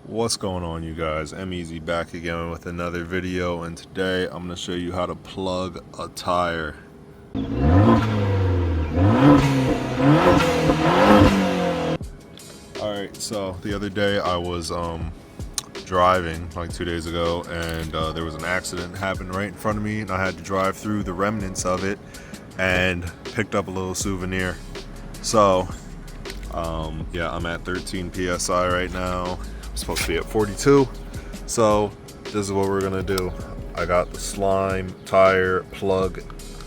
What's going on, you guys? M-Easy back again with another video, and today I'm going to show you how to plug a tire. Alright, so the other day I was driving like 2 days ago, and there was an accident happened right in front of me, and I had to drive through the remnants of it and picked up a little souvenir. So yeah, I'm at 13 psi right now. I'm supposed to be at 42. So this is what we're gonna do. I got the slime tire plug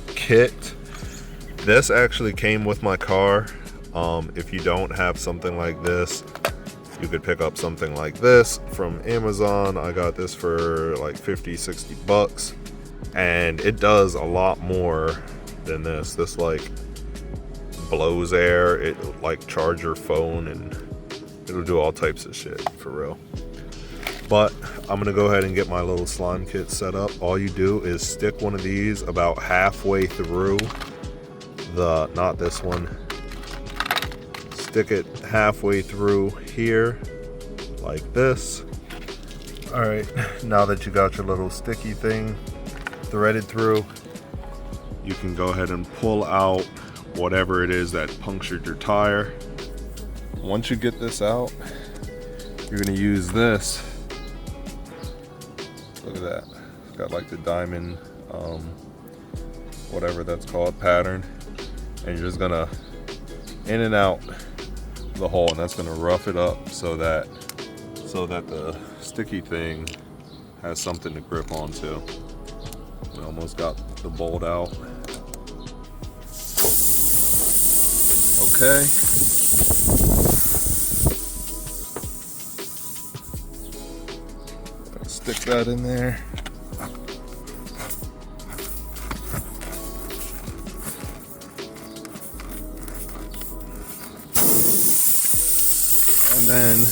kit. This actually came with my car. If you don't have something like this, you could pick up something like this from Amazon. I got this for like 50-60 bucks, and it does a lot more than this. This like blows air, it like charge your phone, and it'll do all types of shit for real. But I'm gonna go ahead and get my little slime kit set up. All you do is stick one of these about halfway through the, not this one, stick it halfway through here like this. All right, now that you got your little sticky thing threaded through, you can go ahead and pull out whatever it is that punctured your tire. Once you get this out, you're gonna use this. Look at that, it's got like the diamond whatever that's called pattern, and you're just gonna in and out the hole, and that's gonna rough it up so that the sticky thing has something to grip onto. We almost got the bolt out. Okay. Stick that in there. And then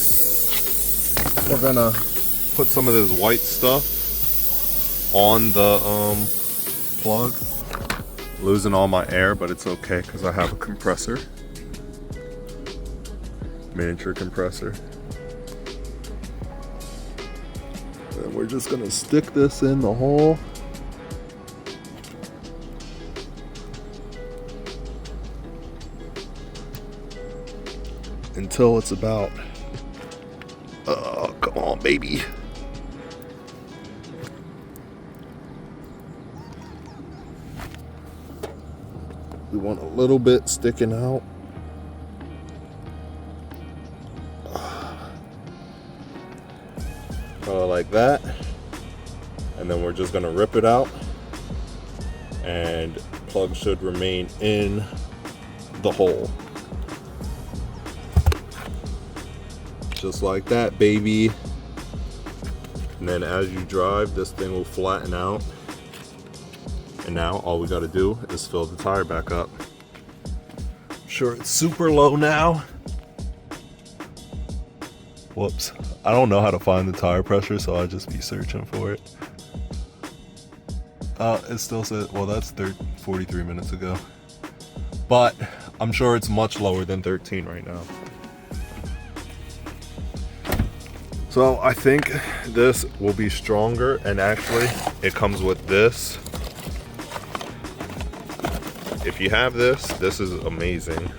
we're gonna put some of this white stuff on the plug. Losing all my air, but it's okay because I have a compressor. Miniature compressor. And we're just gonna stick this in the hole. Until it's about, oh, come on, baby. We want a little bit sticking out. Like that. And then we're just gonna rip it out, and plug should remain in the hole. Just like that, baby. And then as you drive, this thing will flatten out. And now all we gotta do is fill the tire back up. I'm sure it's super low now. Whoops. I don't know how to find the tire pressure, so I'll just be searching for it. It still says, well, that's 43 minutes ago. But I'm sure it's much lower than 13 right now. So I think this will be stronger, and actually it comes with this. If you have this, this is amazing.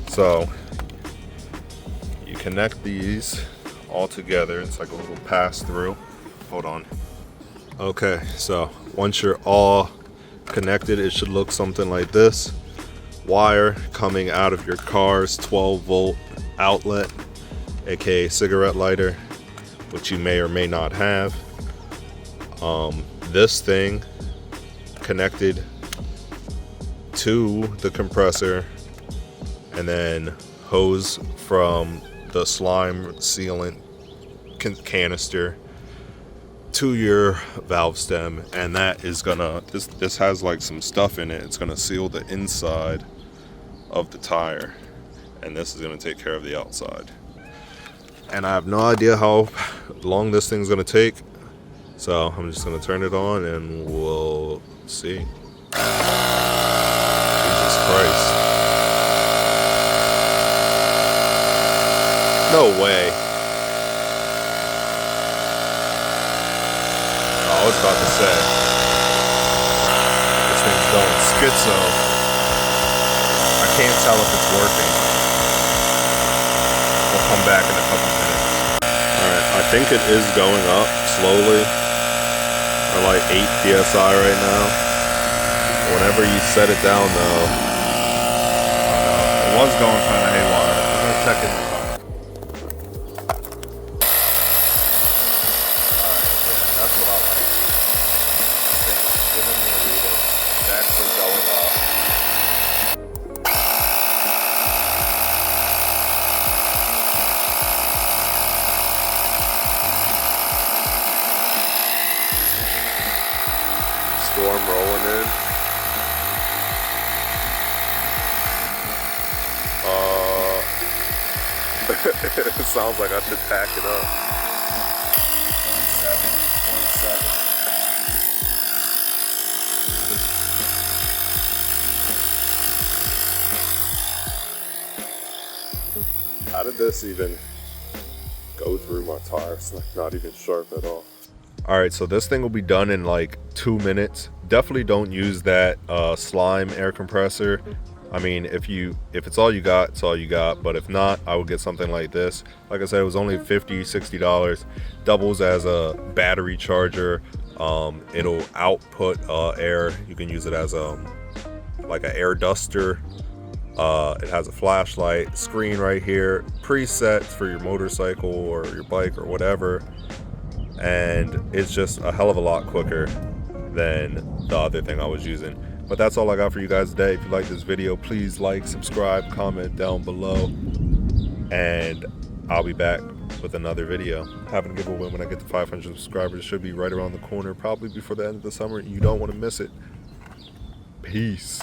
So you connect these all together. It's like a little pass through. Hold on. Okay, so once you're all connected, it should look something like this. Wire coming out of your car's 12-volt outlet, aka cigarette lighter, which you may or may not have. This thing connected to the compressor, and then hose from the slime sealant canister to your valve stem, and that is gonna, this has like some stuff in it. It's gonna seal the inside of the tire, and this is gonna take care of the outside. And I have no idea how long this thing's gonna take, so I'm just gonna turn it on and we'll see. Jesus Christ. No way. Oh, I was about to say. This thing's going schizo. I can't tell if it's working. We'll come back in a couple minutes. Alright, I think it is going up slowly. We're like 8 PSI right now. Whenever you set it down though, it was going kind of haywire. I'm going to check it in the car. Alright, yeah, that's what I like. This thing is giving me a reading. It's actually going up. Storm rolling in. It sounds like I should pack it up. 7.7. How did this even go through my tire? It's like not even sharp at all. All right, so this thing will be done in like 2 minutes. Definitely don't use that slime air compressor. I mean, if it's all you got, it's all you got. But if not, I would get something like this. Like I said, it was only $50-$60. Doubles as a battery charger. It'll output air. You can use it as like an air duster. It has a flashlight, screen right here, presets for your motorcycle or your bike or whatever. And it's just a hell of a lot quicker than the other thing I was using. But that's all I got for you guys today. If you like this video, please like, subscribe, comment down below, and I'll be back with another video. Having a giveaway when I get to 500 subscribers. It should be right around the corner, probably before the end of the summer. You don't want to miss it. Peace.